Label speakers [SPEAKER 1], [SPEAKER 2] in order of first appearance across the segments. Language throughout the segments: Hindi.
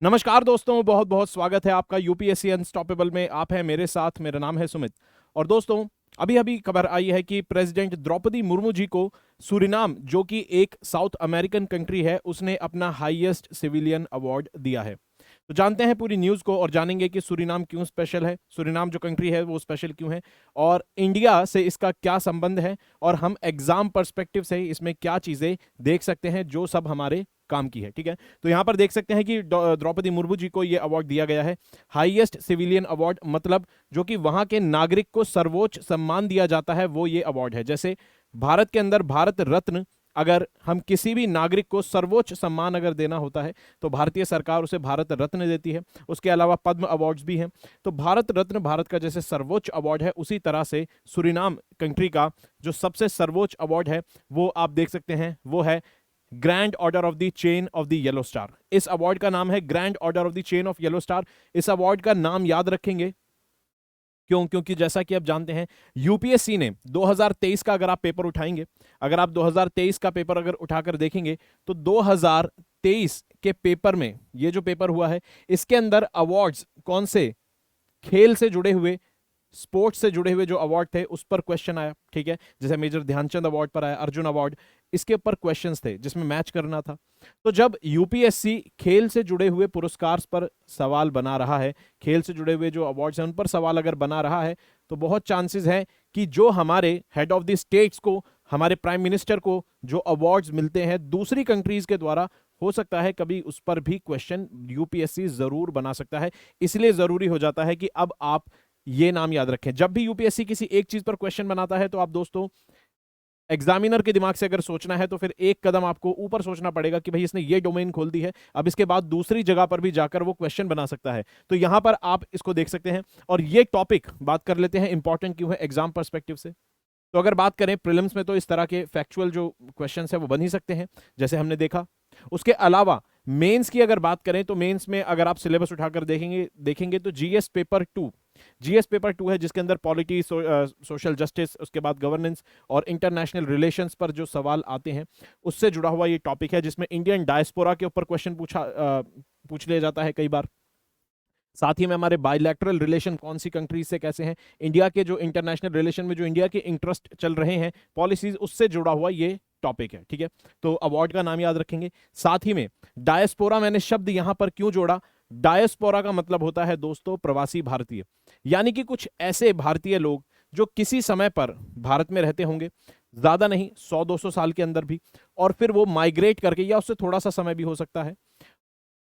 [SPEAKER 1] नमस्कार दोस्तों, बहुत बहुत स्वागत है आपका यूपीएससी अनस्टॉपेबल में। आप हैं मेरे साथ, मेरा नाम है सुमित। और दोस्तों, अभी अभी खबर आई है कि प्रेसिडेंट द्रौपदी मुर्मू जी को सूरीनाम, जो कि एक साउथ अमेरिकन कंट्री है, उसने अपना हाईएस्ट सिविलियन अवार्ड दिया है। तो जानते हैं पूरी न्यूज़ को और जानेंगे कि सूरीनाम क्यों स्पेशल है, सूरीनाम जो कंट्री है वो स्पेशल क्यों है, और इंडिया से इसका क्या संबंध है, और हम एग्जाम पर्सपेक्टिव से इसमें क्या चीज़ें देख सकते हैं जो सब हमारे काम की है। ठीक है, तो यहां पर देख सकते हैं कि द्रौपदी मुर्मू जी को यह अवार्ड दिया गया है, हाईएस्ट सिविलियन अवार्ड, मतलब जो कि वहां के नागरिक को सर्वोच्च सम्मान दिया जाता है वो ये अवार्ड है। जैसे भारत के अंदर भारत रत्न, अगर हम किसी भी नागरिक को सर्वोच्च सम्मान अगर देना होता है तो भारतीय सरकार उसे भारत रत्न देती है। उसके अलावा पद्म अवार्ड्स भी हैं। तो भारत रत्न भारत का जैसे सर्वोच्च अवार्ड है, उसी तरह से सूरीनाम कंट्री का जो सबसे सर्वोच्च अवार्ड है वो आप देख सकते हैं, वो है grand order of the chain of the yellow star. इस अवार्ड का नाम है grand order of the chain of yellow star. इस अवार्ड का नाम याद रखेंगे क्यों? क्योंकि जैसा कि आप जानते हैं, यूपीएससी ने 2023 का अगर आप पेपर उठाएंगे, अगर आप 2023 का पेपर अगर उठाकर देखेंगे तो 2023 के पेपर में, ये जो पेपर हुआ है, इसके अंदर अवार्ड्स कौन से, खेल से जुड़े हुए, स्पोर्ट्स से जुड़े हुए जो अवार्ड थे उस पर क्वेश्चन आया। ठीक है, जैसे मेजर ध्यानचंद अवार्ड पर आया, अर्जुन अवार्ड, इसके ऊपर क्वेश्चंस थे जिसमें मैच करना था। तो जब यूपीएससी खेल से जुड़े हुए पुरस्कार पर सवाल बना रहा है, खेल से जुड़े हुए जो अवार्ड्स हैं उन पर सवाल अगर बना रहा है, तो बहुत चांसेस हैं कि जो हमारे हेड ऑफ द स्टेट्स को, हमारे प्राइम मिनिस्टर को जो अवार्ड्स मिलते हैं दूसरी कंट्रीज के द्वारा, हो सकता है कभी उस पर भी क्वेश्चन यूपीएससी जरूर बना सकता है। इसलिए जरूरी हो जाता है कि अब आप ये नाम याद रखें। जब भी यूपीएससी किसी एक चीज पर क्वेश्चन बनाता है तो आप दोस्तों, एग्जामिनर के दिमाग से अगर सोचना है तो फिर एक कदम आपको ऊपर सोचना पड़ेगा कि भाई इसने ये डोमेन खोल दी है, अब इसके बाद दूसरी जगह पर भी जाकर वो क्वेश्चन बना सकता है। तो यहां पर आप इसको देख सकते हैं। और ये टॉपिक बात कर लेते हैं इंपॉर्टेंट क्यों है एग्जाम पर्सपेक्टिव से। तो अगर बात करें प्रीलिम्स में, तो इस तरह के फैक्चुअल जो क्वेश्चंस है वो बन ही सकते हैं, जैसे हमने देखा। उसके अलावा मेंस की अगर बात करें तो मेंस में अगर आप सिलेबस उठाकर देखेंगे तो जीएस पेपर 2, जीएस पेपर 2 है, जिसके अंदर पॉलिटी, सोशल जस्टिस, उसके बाद गवर्नेंस और इंटरनेशनल रिलेशंस पर जो सवाल आते हैं उससे जुड़ा हुआ ये टॉपिक है, जिसमें इंडियन डायस्पोरा के ऊपर क्वेश्चन पूछ लिया जाता है कई बार। साथ ही में हमारे बायलैटरल रिलेशन कौन सी कंट्रीज से कैसे हैं, इंडिया के जो इंटरनेशनल रिलेशन में जो इंडिया के इंटरेस्ट चल रहे हैं, पॉलिसीज, उससे जुड़ा हुआ ये टॉपिक है। ठीक है, तो अवार्ड का नाम याद रखेंगे। साथ ही में डायस्पोरा, मैंने शब्द यहां पर क्यों जोड़ा, डायस्पोरा का मतलब होता है दोस्तों प्रवासी भारतीय, यानी कि कुछ ऐसे भारतीय लोग जो किसी समय पर भारत में रहते होंगे, ज्यादा नहीं, 100-200 साल के अंदर भी, और फिर वो माइग्रेट करके, या उससे थोड़ा सा समय भी हो सकता है,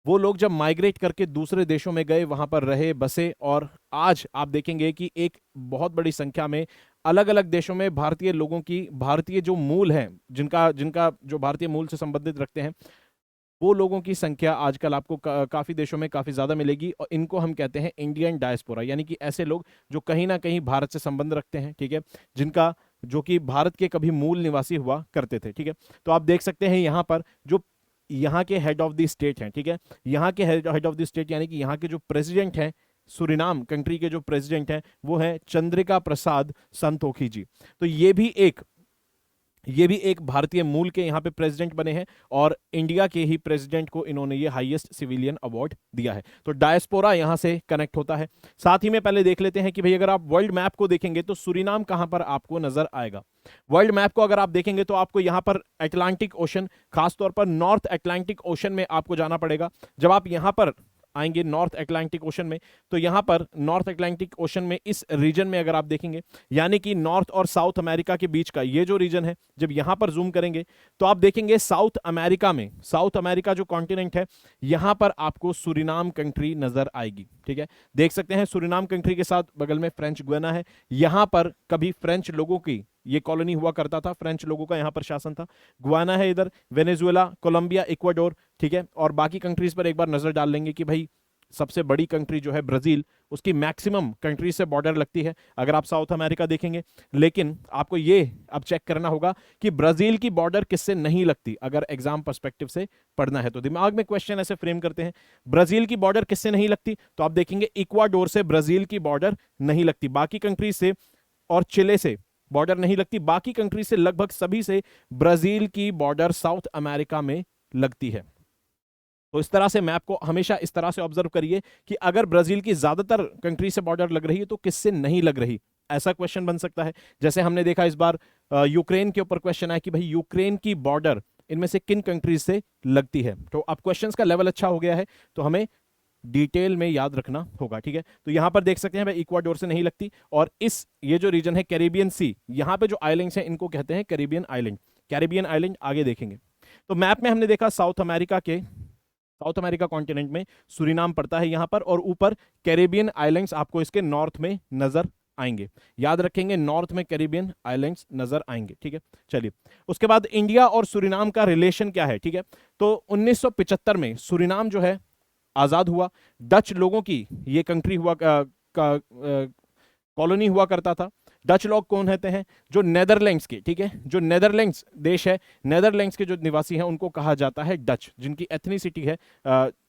[SPEAKER 1] वो लोग जब माइग्रेट करके दूसरे देशों में गए, वहां पर रहे, बसे, और आज आप देखेंगे कि एक बहुत बड़ी संख्या में अलग अलग देशों में भारतीय लोगों की, भारतीय जो मूल हैं, जिनका जिनका जो भारतीय मूल से संबंधित रखते हैं, वो लोगों की संख्या आजकल आपको काफी देशों में काफी ज्यादा मिलेगी। और इनको हम कहते हैं इंडियन डायस्पोरा, यानी कि ऐसे लोग जो कहीं ना कहीं भारत से संबंध रखते हैं। ठीक है, जिनका, जो कि भारत के कभी मूल निवासी हुआ करते थे। ठीक है, तो आप देख सकते हैं यहां पर जो यहाँ के हेड ऑफ द स्टेट हैं, ठीक है, यहाँ के हेड ऑफ द स्टेट यानी कि यहाँ के जो प्रेसिडेंट हैं, सूरीनाम कंट्री के जो प्रेसिडेंट हैं, वो हैं चंद्रिका प्रसाद संतोखी जी। तो ये भी एक भारतीय मूल के यहाँ पे प्रेसिडेंट बने हैं, और इंडिया के ही प्रेसिडेंट को इन्होंने ये हाईएस्ट सिविलियन अवार्ड दिया है। तो डायस्पोरा यहाँ से कनेक्ट होता है। साथ ही में पहले देख लेते हैं कि भाई अगर आप वर्ल्ड मैप को देखेंगे तो सूरीनाम कहां पर आपको नजर आएगा। वर्ल्ड मैप को अगर आप देखेंगे तो आपको यहां पर अटलांटिक ओशन, खासतौर पर नॉर्थ अटलांटिक ओशन में आपको जाना पड़ेगा। जब आप यहां पर आएंगे नॉर्थ अटलांटिक ओशन में, तो यहां पर नॉर्थ अटलांटिक ओशन में इस रीजन में अगर आप देखेंगे, यानी कि नॉर्थ और साउथ अमेरिका के बीच का ये जो रीजन है, जब यहां पर जूम करेंगे तो आप देखेंगे साउथ अमेरिका में, साउथ अमेरिका जो कॉन्टिनेंट है, यहां पर आपको सूरीनाम कंट्री नजर आएगी। ठीक है, देख सकते हैं सूरीनाम कंट्री के साथ बगल में फ्रेंच गुयाना है। यहां पर कभी फ्रेंच लोगों की ये कॉलोनी हुआ करता था, फ्रेंच लोगों का यहां पर शासन था। गुयाना है इधर, वेनेजुएला, कोलंबिया, इक्वाडोर। ठीक है, और बाकी कंट्रीज पर एक बार नजर डाल लेंगे कि भाई सबसे बड़ी कंट्री जो है ब्राजील, उसकी मैक्सिमम कंट्री से बॉर्डर लगती है अगर आप साउथ अमेरिका देखेंगे। लेकिन आपको ये अब चेक करना होगा कि ब्राजील की बॉर्डर किससे नहीं लगती। अगर एग्जाम पर्सपेक्टिव से पढ़ना है तो दिमाग में क्वेश्चन ऐसे फ्रेम करते हैं, ब्राजील की बॉर्डर किससे नहीं लगती, तो आप देखेंगे इक्वाडोर से ब्राजील की बॉर्डर नहीं लगती, बाकी कंट्री से, और चिले से बॉर्डर नहीं लगती, बाकी कंट्री से लगभग सभी से ब्राजील की बॉर्डर साउथ अमेरिका में लगती है। तो इस तरह से मैप को हमेशा इस तरह से ऑब्जर्व करिए कि अगर ब्राजील की ज्यादातर कंट्री से बॉर्डर लग रही है तो किससे नहीं लग रही, ऐसा क्वेश्चन बन सकता है। जैसे हमने देखा इस बार यूक्रेन के ऊपर क्वेश्चन आया कि भाई यूक्रेन की बॉर्डर इनमें से किन कंट्रीज से लगती है। तो अब क्वेश्चंस का लेवल अच्छा हो गया है तो हमें डिटेल में याद रखना होगा, ठीक है। तो यहां पर देख सकते हैं भाई इक्वाडोर से नहीं लगती, और इस ये जो रीजन है कैरिबियन सी, यहां पे जो आइलैंड्स हैं इनको कहते हैं कैरिबियन आइलैंड। कैरिबियन आइलैंड आगे देखेंगे। तो मैप में हमने देखा साउथ अमेरिका कॉन्टिनेंट में सुरीनाम पड़ता है यहां पर, और ऊपर कैरिबियन आइलैंड्स आपको इसके नॉर्थ में नजर आएंगे। याद रखेंगे नॉर्थ में कैरिबियन आइलैंड्स नजर आएंगे, ठीक है। चलिए उसके बाद इंडिया और सुरीनाम का रिलेशन क्या है, ठीक है। तो 1975 में सुरीनाम जो है आजाद हुआ। डच लोगों की ये कंट्री हुआ कॉलोनी हुआ करता था। डच लोग कौन रहते हैं? जो नेदरलैंड्स के, ठीक है, जो नेदरलैंड्स देश है, नेदरलैंड्स के जो निवासी हैं उनको कहा जाता है डच, जिनकी एथनिसिटी है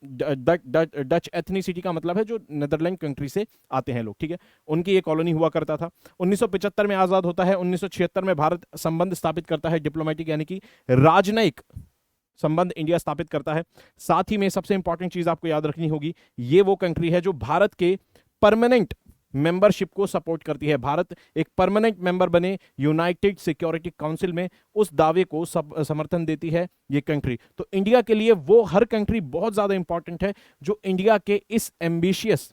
[SPEAKER 1] डच एथनिसिटी का मतलब है जो नेदरलैंड कंट्री से आते हैं लोग, ठीक है, उनकी ये कॉलोनी हुआ करता था। 1975 में आजाद होता है। 1976 में भारत संबंध स्थापित करता है, डिप्लोमेटिक यानी कि राजनयिक संबंध इंडिया स्थापित करता है। साथ ही में सबसे इंपॉर्टेंट चीज आपको याद रखनी होगी, ये वो कंट्री है जो भारत के परमानेंट मेंबरशिप को सपोर्ट करती है। भारत एक परमानेंट मेंबर बने यूनाइटेड सिक्योरिटी काउंसिल में, उस दावे को समर्थन देती है ये कंट्री। तो इंडिया के लिए वो हर कंट्री बहुत ज्यादा इंपॉर्टेंट है जो इंडिया के इस एम्बिशियस,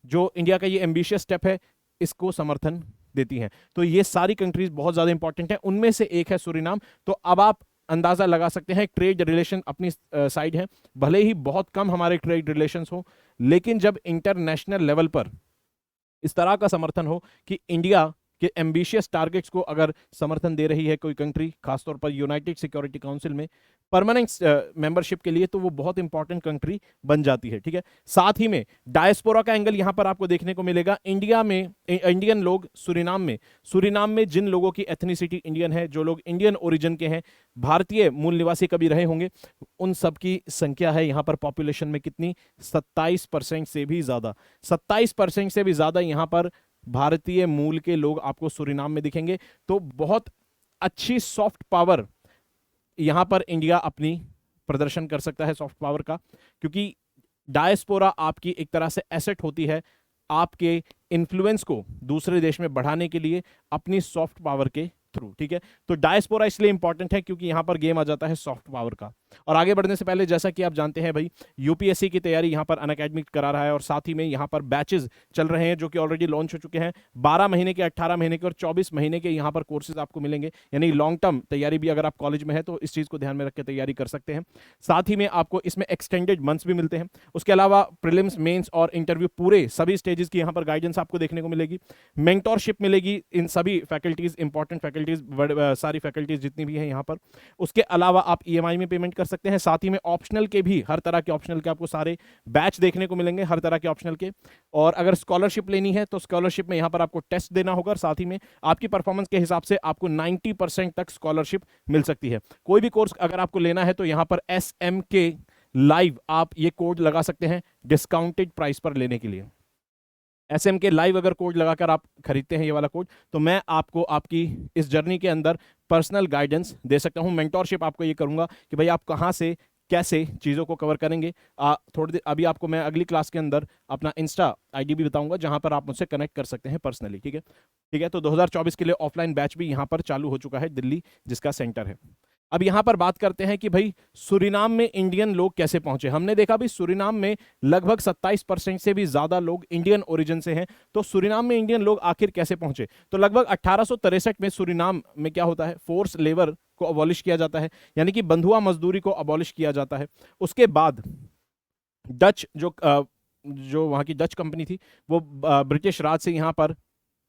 [SPEAKER 1] जो इंडिया का ये एम्बिशियस स्टेप है, इसको समर्थन देती हैं। तो ये सारी कंट्रीज बहुत ज्यादा इंपॉर्टेंट है, उनमें से एक है सूरीनाम। तो अब आप अंदाजा लगा सकते हैं ट्रेड रिलेशन अपनी साइड है, भले ही बहुत कम हमारे ट्रेड रिलेशंस हो, लेकिन जब इंटरनेशनल लेवल पर इस तरह का समर्थन हो कि इंडिया के एम्बिशियस टारगेट्स को अगर समर्थन दे रही है कोई कंट्री, खासतौर पर यूनाइटेड सिक्योरिटी काउंसिल में परमानेंट मेंबरशिप के लिए, तो वो बहुत इंपॉर्टेंट कंट्री बन जाती है, ठीक है। साथ ही में डायस्पोरा का एंगल यहां पर आपको देखने को मिलेगा। इंडिया में इंडियन लोग सुरीनाम में जिन लोगों की एथनिसिटी इंडियन है, जो लोग इंडियन ओरिजिन के हैं, भारतीय मूल निवासी कभी रहे होंगे, उन सब की संख्या है यहां पर पॉपुलेशन में कितनी? 27% से भी ज्यादा। 27% से भी ज्यादा यहां पर भारतीय मूल के लोग आपको सूरीनाम में दिखेंगे। तो बहुत अच्छी सॉफ्ट पावर यहां पर इंडिया अपनी प्रदर्शन कर सकता है, सॉफ्ट पावर का, क्योंकि डायस्पोरा आपकी एक तरह से एसेट होती है आपके इन्फ्लुएंस को दूसरे देश में बढ़ाने के लिए अपनी सॉफ्ट पावर के थ्रू, ठीक है। तो डायस्पोरा इसलिए इंपॉर्टेंट है क्योंकि यहां पर गेम आ जाता है सॉफ्ट पावर का। और आगे बढ़ने से पहले जैसा कि आप जानते हैं भाई, यूपीएससी की तैयारी यहां पर अनअकैडमी करा रहा है, और साथ ही में यहां पर बैचेस चल रहे हैं जो कि ऑलरेडी लॉन्च हो चुके हैं। 12 महीने के, 18 महीने के और 24 महीने के यहां पर कोर्सेज आपको मिलेंगे, यानी लॉन्ग टर्म तैयारी भी अगर आप कॉलेज में है तो इस चीज को ध्यान में रख के तैयारी कर सकते हैं। साथ ही में आपको इसमें एक्सटेंडेड मंथ्स भी मिलते हैं। उसके अलावा प्रीलिम्स, मेंस और इंटरव्यू पूरे सभी स्टेजेस की यहां पर गाइडेंस आपको देखने को मिलेगी। मेंटोरशिप मिलेगी इन सभी फैकल्टीज, इंपॉर्टेंट फैकल्टीज, सारी फैकल्टीज जितनी भी है यहां पर। उसके अलावा आप ईएमआई में पेमेंट कर सकते हैं। साथ ही में ऑप्शनल के भी, हर तरह के ऑप्शनल के आपको सारे बैच देखने को मिलेंगे, हर तरह के ऑप्शनल के। और अगर स्कॉलरशिप लेनी है तो स्कॉलरशिप में यहां पर आपको टेस्ट देना होगा, और साथ ही में आपकी परफॉर्मेंस के हिसाब से आपको 90% तक स्कॉलरशिप मिल सकती है। कोई भी कोर्स अगर आपको लेना है तो यहां पर SMK लाइव आप ये कोड लगा सकते हैं डिस्काउंटेड प्राइस पर लेने के लिए। SMK लाइव अगर कोड लगाकर आप खरीदते हैं ये वाला कोड, तो मैं आपको आपकी इस जर्नी के अंदर पर्सनल गाइडेंस दे सकता हूं। मेंटोरशिप आपको ये करूंगा कि भाई आप कहां से कैसे चीज़ों को कवर करेंगे। थोड़ी देर अभी आपको मैं अगली क्लास के अंदर अपना इंस्टा आईडी भी बताऊंगा जहां पर आप मुझसे कनेक्ट कर सकते हैं पर्सनली, ठीक है। ठीक है, तो 2024 के लिए ऑफलाइन बैच भी यहां पर चालू हो चुका है दिल्ली, जिसका सेंटर है। अब यहां पर बात करते हैं कि भाई सूरीनाम में इंडियन लोग कैसे पहुंचे। हमने देखा भाई सूरीनाम में लगभग 27% से भी ज्यादा लोग इंडियन ओरिजिन से हैं। तो सूरीनाम में इंडियन लोग आखिर कैसे पहुंचे? तो लगभग 1863 में सूरीनाम में क्या होता है, फोर्स लेबर को अबॉलिश किया जाता है, यानी कि बंधुआ मजदूरी को अबॉलिश किया जाता है। उसके बाद डच जो वहां की डच कंपनी थी वो ब्रिटिश राज से यहां पर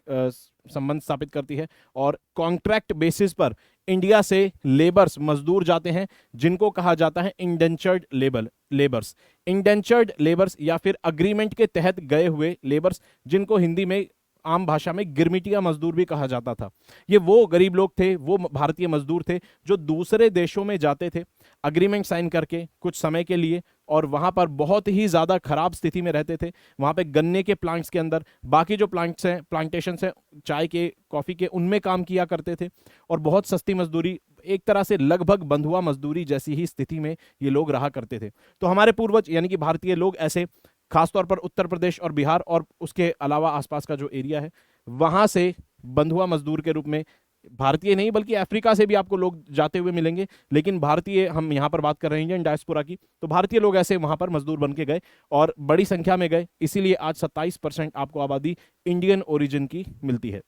[SPEAKER 1] संबंध स्थापित करती है, और कॉन्ट्रैक्ट बेसिस पर इंडिया से लेबर्स, मजदूर जाते हैं जिनको कहा जाता है इंडेंचर्ड लेबर्स। इंडेंचर्ड लेबर्स या फिर अग्रीमेंट के तहत गए हुए लेबर्स, जिनको हिंदी में आम भाषा में गिरमिटिया मजदूर भी कहा जाता था। ये वो गरीब लोग थे, वो भारतीय मजदूर थे जो दूसरे देशों में जाते थे अग्रीमेंट साइन करके कुछ समय के लिए, और वहां पर बहुत ही ज्यादा खराब स्थिति में रहते थे। वहां पे गन्ने के प्लांट्स के अंदर, बाकी जो प्लांट्स हैं, प्लांटेशंस हैं चाय के, कॉफी के, उनमें काम किया करते थे, और बहुत सस्ती मजदूरी एक तरह से लगभग बंधुआ मजदूरी जैसी ही स्थिति में ये लोग रहा करते थे। तो हमारे पूर्वज यानी कि भारतीय लोग ऐसे खासतौर पर उत्तर प्रदेश और बिहार और उसके अलावा आसपास का जो एरिया है वहां से बंधुआ मजदूर के रूप में, भारतीय नहीं बल्कि अफ्रीका से भी आपको लोग जाते हुए मिलेंगे, लेकिन भारतीय, हम यहाँ पर बात कर रहे हैं इंडियन डायस्पोरा की, तो भारतीय लोग ऐसे वहां पर मजदूर बन के गए और बड़ी संख्या में गए, इसीलिए आज 27% आपको आबादी इंडियन ओरिजिन की मिलती है।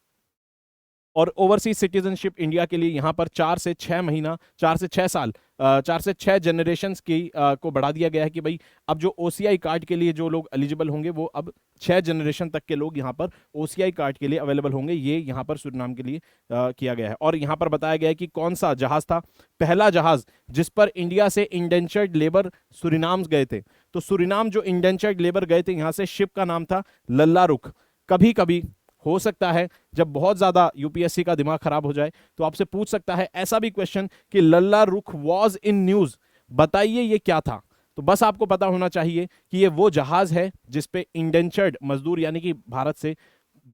[SPEAKER 1] और ओवरसीज सिटीजनशिप इंडिया के लिए यहाँ पर 4 से 6 महीना, 4 से 6 साल, 4 से 6 जनरेशंस की को बढ़ा दिया गया है कि भाई अब जो ओसीआई कार्ड के लिए जो लोग एलिजिबल होंगे वो अब 6 जनरेशन तक के लोग यहाँ पर ओसीआई कार्ड के लिए अवेलेबल होंगे। ये यहाँ पर सूरीनाम के लिए किया गया है। और यहाँ पर बताया गया है कि कौन सा जहाज था पहला जहाज जिस पर इंडिया से इंडेंचर्ड लेबर सूरीनाम गए थे। तो सूरीनाम जो इंडेंचर्ड लेबर गए थे यहाँ से, शिप का नाम था लल्ला रुख। कभी कभी हो सकता है जब बहुत ज्यादा यूपीएससी का दिमाग खराब हो जाए तो आपसे पूछ सकता है ऐसा भी क्वेश्चन कि लल्ला रुख वाज इन न्यूज, बताइए ये क्या था। तो बस आपको पता होना चाहिए कि ये वो जहाज है जिसपे इंडेंचर्ड मजदूर यानी कि भारत से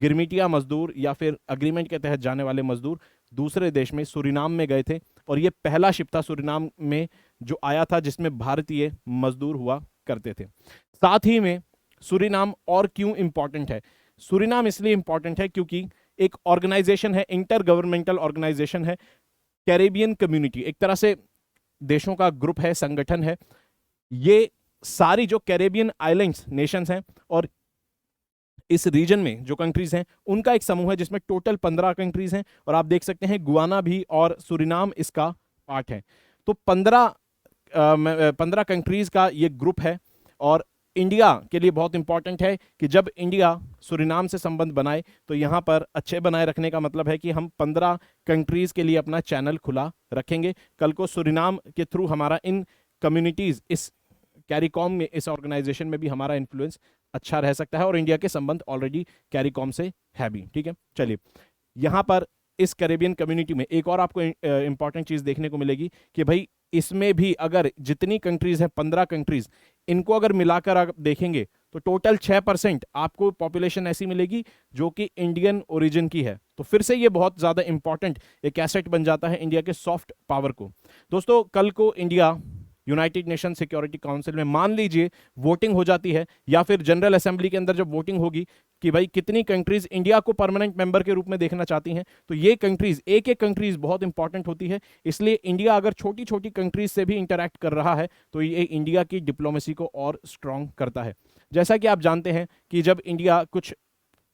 [SPEAKER 1] गिरमिटिया मजदूर या फिर अग्रीमेंट के तहत जाने वाले मजदूर दूसरे देश में सूरीनाम में गए थे। और ये पहला शिप था सूरीनाम में जो आया था जिसमें भारतीय मजदूर हुआ करते थे। साथ ही में सूरीनाम और क्यों इंपॉर्टेंट है? सूरीनाम इसलिए इंपॉर्टेंट है क्योंकि एक ऑर्गेनाइजेशन है, इंटर गवर्नमेंटल ऑर्गेनाइजेशन है, कैरेबियन कम्युनिटी, एक तरह से देशों का ग्रुप है, संगठन है। ये सारी जो कैरेबियन आइलैंड्स नेशंस हैं और इस रीजन में जो कंट्रीज हैं उनका एक समूह है जिसमें टोटल 15 कंट्रीज हैं। और आप देख सकते हैं गुयाना भी और सूरीनाम इसका पार्ट है। तो 15 कंट्रीज का ये ग्रुप है। और इंडिया के लिए बहुत इंपॉर्टेंट है कि जब इंडिया सूरीनाम से संबंध बनाए तो यहाँ पर अच्छे बनाए रखने का मतलब है कि हम 15 कंट्रीज के लिए अपना चैनल खुला रखेंगे। कल को सूरीनाम के थ्रू हमारा इन कम्युनिटीज, इस कैरिकॉम में, इस ऑर्गेनाइजेशन में भी हमारा इन्फ्लुएंस अच्छा रह सकता है। और इंडिया के संबंध ऑलरेडी कैरिकॉम से है भी। ठीक है, चलिए यहाँ पर इस कैरेबियन कम्युनिटी में एक और आपको इंपॉर्टेंट चीज देखने को मिलेगी कि भाई इसमें भी अगर जितनी कंट्रीज हैं 15 कंट्रीज, इनको अगर मिलाकर आप देखेंगे तो टोटल 6% आपको पॉपुलेशन ऐसी मिलेगी जो कि इंडियन ओरिजिन की है। तो फिर से ये बहुत ज्यादा इंपॉर्टेंट एक एसेट बन जाता है इंडिया के सॉफ्ट पावर को। दोस्तों कल को India United nation security council में मान लीजिए वोटिंग हो जाती है या फिर जनरल असेंबली के अंदर जब वोटिंग होगी कि भाई कितनी कंट्रीज इंडिया को परमानेंट मेंबर के रूप में देखना चाहती हैं, तो ये कंट्रीज, एक एक कंट्रीज बहुत इंपॉर्टेंट होती है। इसलिए इंडिया अगर छोटी छोटी कंट्रीज से भी इंटरैक्ट कर रहा है तो ये इंडिया की डिप्लोमेसी को और स्ट्रांग करता है। जैसा कि आप जानते हैं कि जब इंडिया कुछ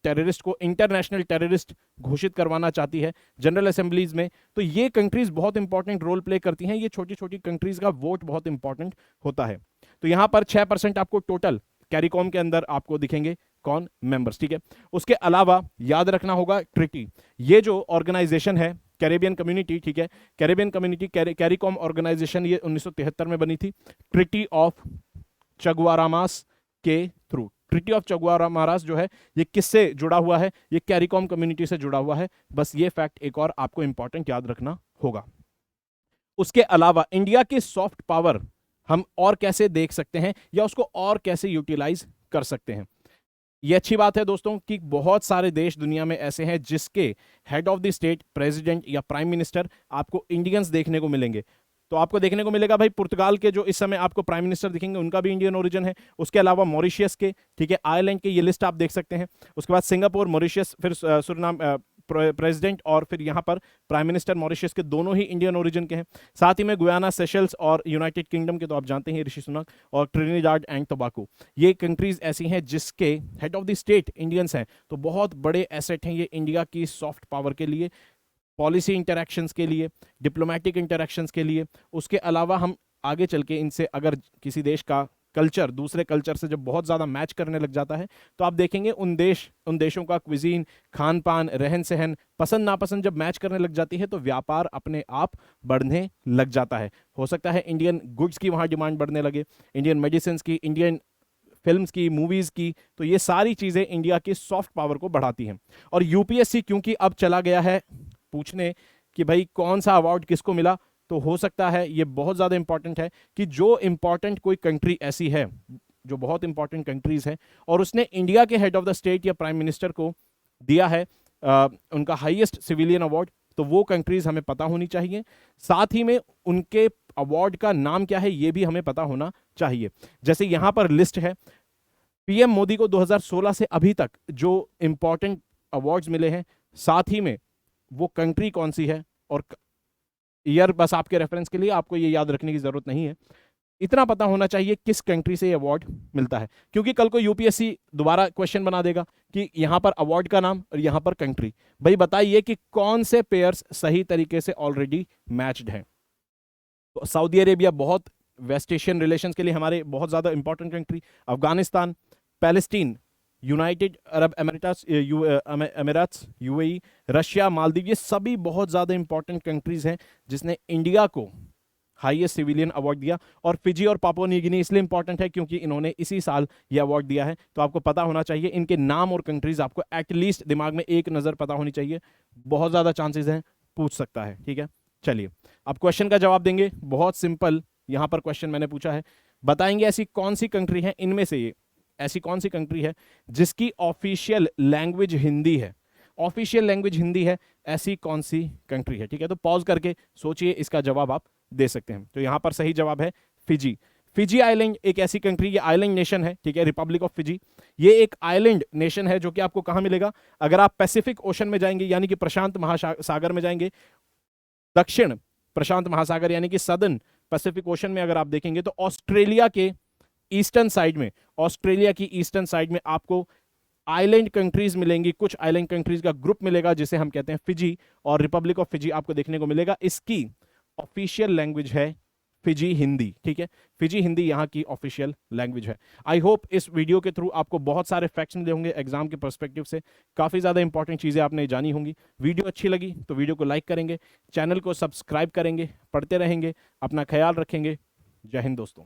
[SPEAKER 1] टेररिस्ट को इंटरनेशनल टेररिस्ट घोषित करवाना चाहती है जनरल असेंबलीज में, तो ये कंट्रीज बहुत इंपॉर्टेंट रोल प्ले करती हैं। ये छोटी छोटी कंट्रीज का वोट बहुत इंपॉर्टेंट होता है। तो यहां पर 6% आपको टोटल कैरिकॉम के अंदर आपको दिखेंगे कौन मेंबर्स। ठीक है, उसके अलावा याद रखना होगा ट्रिटी, ये जो ऑर्गेनाइजेशन है कैरेबियन कम्युनिटी, ठीक है, कैरेबियन कम्युनिटी कैरिकॉम ऑर्गेनाइजेशन ये 1973 में बनी थी ट्रिटी ऑफ चगवारामास के थ्रू। ट्रिटी ऑफ चगवारामास जो है ये किससे जुड़ा हुआ है? ये कैरिकॉम कम्युनिटी से जुड़ा हुआ है। बस ये फैक्ट एक और आपको इंपॉर्टेंट याद रखना होगा। उसके अलावा इंडिया की सॉफ्ट पावर हम और कैसे देख सकते हैं या उसको और कैसे यूटिलाइज कर सकते हैं? ये अच्छी बात है दोस्तों कि बहुत सारे देश दुनिया में ऐसे हैं जिसके head of the state, president या प्राइम मिनिस्टर आपको इंडियंस देखने को मिलेंगे। तो आपको देखने को मिलेगा भाई पुर्तगाल के जो इस समय आपको प्राइम मिनिस्टर दिखेंगे उनका भी इंडियन ओरिजिन है। उसके अलावा मॉरिशियस के, ठीक है, आयरलैंड के, ये लिस्ट आप देख सकते हैं। उसके बाद सिंगापुर, मॉरिशियस, फिर सूरीनाम प्रेसिडेंट और फिर यहाँ पर प्राइम मिनिस्टर मॉरिशियस के दोनों ही इंडियन ओरिजिन के हैं। साथ ही में गुयाना, सेशल्स और यूनाइटेड किंगडम के तो आप जानते हैं ऋषि सुनक, और ट्रिनिडाड एंड टोबैको, ये कंट्रीज ऐसी हैं जिसके head of the state Indians हैं। तो बहुत बड़े एसेट हैं ये इंडिया की सॉफ्ट पावर के लिए, पॉलिसी इंटरैक्शंस के लिए, डिप्लोमेटिक इंटरैक्शंस के लिए। उसके अलावा हम आगे चल के इनसे अगर किसी देश का कल्चर दूसरे कल्चर से जब बहुत ज़्यादा मैच करने लग जाता है तो आप देखेंगे उन देशों का क्विजीन, खान पान, रहन सहन, पसंद नापसंद जब मैच करने लग जाती है तो व्यापार अपने आप बढ़ने लग जाता है। हो सकता है इंडियन गुड्स की वहाँ डिमांड बढ़ने लगे, इंडियन मेडिसिन की, इंडियन फिल्म्स की, मूवीज़ की। तो ये सारी चीज़ें इंडिया की सॉफ्ट पावर को बढ़ाती हैं। और यूपीएससी क्योंकि अब चला गया है पूछने कि भाई कौन सा अवार्ड किसको मिला, तो हो सकता है ये बहुत ज़्यादा इंपॉर्टेंट है कि जो इंपॉर्टेंट कोई कंट्री ऐसी है जो बहुत इंपॉर्टेंट कंट्रीज है और उसने इंडिया के हेड ऑफ द स्टेट या प्राइम मिनिस्टर को दिया है उनका हाईएस्ट सिविलियन अवार्ड, तो वो कंट्रीज हमें पता होनी चाहिए। साथ ही में उनके अवार्ड का नाम क्या है ये भी हमें पता होना चाहिए। जैसे यहां पर लिस्ट है, पीएम मोदी को 2016 से अभी तक जो इंपॉर्टेंट अवार्ड्स मिले हैं, साथ ही में वो कंट्री कौन सी है और ईयर बस आपके रेफरेंस के लिए, आपको ये याद रखने की जरूरत नहीं है। इतना पता होना चाहिए किस कंट्री से ये अवार्ड मिलता है, क्योंकि कल को यूपीएससी दोबारा क्वेश्चन बना देगा कि यहां पर अवार्ड का नाम और यहां पर कंट्री। भाई बताइए कि कौन से पेयर्स सही तरीके से ऑलरेडी मैच्ड हैं। तो सऊदी अरेबिया बहुत, वेस्ट एशियन रिलेशंस के लिए हमारे बहुत ज्यादा important country, Afghanistan, Palestine, United Arab Emirates UAE, Russia, Maldives, ये सभी बहुत ज्यादा इंपॉर्टेंट कंट्रीज हैं जिसने इंडिया को हाईएस्ट सिविलियन अवार्ड दिया। और फिजी और पापुआ न्यू गिनी इसलिए इंपॉर्टेंट है क्योंकि इन्होंने इसी साल ये अवार्ड दिया है। तो आपको पता होना चाहिए इनके नाम और कंट्रीज, आपको एटलीस्ट दिमाग में एक नजर पता होनी चाहिए, बहुत ज्यादा चांसेस हैं पूछ सकता है। ठीक है, चलिए अब क्वेश्चन का जवाब देंगे। बहुत सिंपल यहां पर क्वेश्चन मैंने पूछा है, बताएंगे ऐसी कौन सी कंट्री है, इनमें से ये ऐसी कौन सी कंट्री है जिसकी ऑफिशियल लैंग्वेज हिंदी है। ऑफिशियल लैंग्वेज हिंदी है, ऐसी कौन सी कंट्री है। ठीक है, तो पॉज करके सोचिए, इसका जवाब आप दे सकते हैं। तो यहां पर सही जवाब है फिजी। फिजी आइलैंड एक ऐसी कंट्री, ये आइलैंड नेशन है, ठीक है, रिपब्लिक ऑफ फिजी। ये एक आइलैंड नेशन है जो कि आपको कहां मिलेगा, अगर आप पैसिफिक ओशन में जाएंगे यानी कि प्रशांत महासागर में जाएंगे, दक्षिण प्रशांत महासागर यानी कि सदर्न पैसिफिक ओशन में अगर आप देखेंगे तो ऑस्ट्रेलिया के ईस्टर्न साइड में, ऑस्ट्रेलिया की ईस्टर्न साइड में आपको आइलैंड कंट्रीज मिलेंगी, कुछ आइलैंड कंट्रीज का ग्रुप मिलेगा जिसे हम कहते हैं फिजी, और रिपब्लिक ऑफ फिजी आपको देखने को मिलेगा। इसकी ऑफिशियल लैंग्वेज है फिजी हिंदी। ठीक है, फिजी हिंदी यहाँ की ऑफिशियल लैंग्वेज है। आई होप इस वीडियो के थ्रू आपको बहुत सारे फैक्ट्स मिले होंगे एग्जाम के पर्सपेक्टिव से, काफी ज्यादा इंपॉर्टेंट चीजें आपने जानी होंगी। वीडियो अच्छी लगी तो वीडियो को लाइक करेंगे, चैनल को सब्सक्राइब करेंगे, पढ़ते रहेंगे, अपना ख्याल रखेंगे। जय हिंद दोस्तों।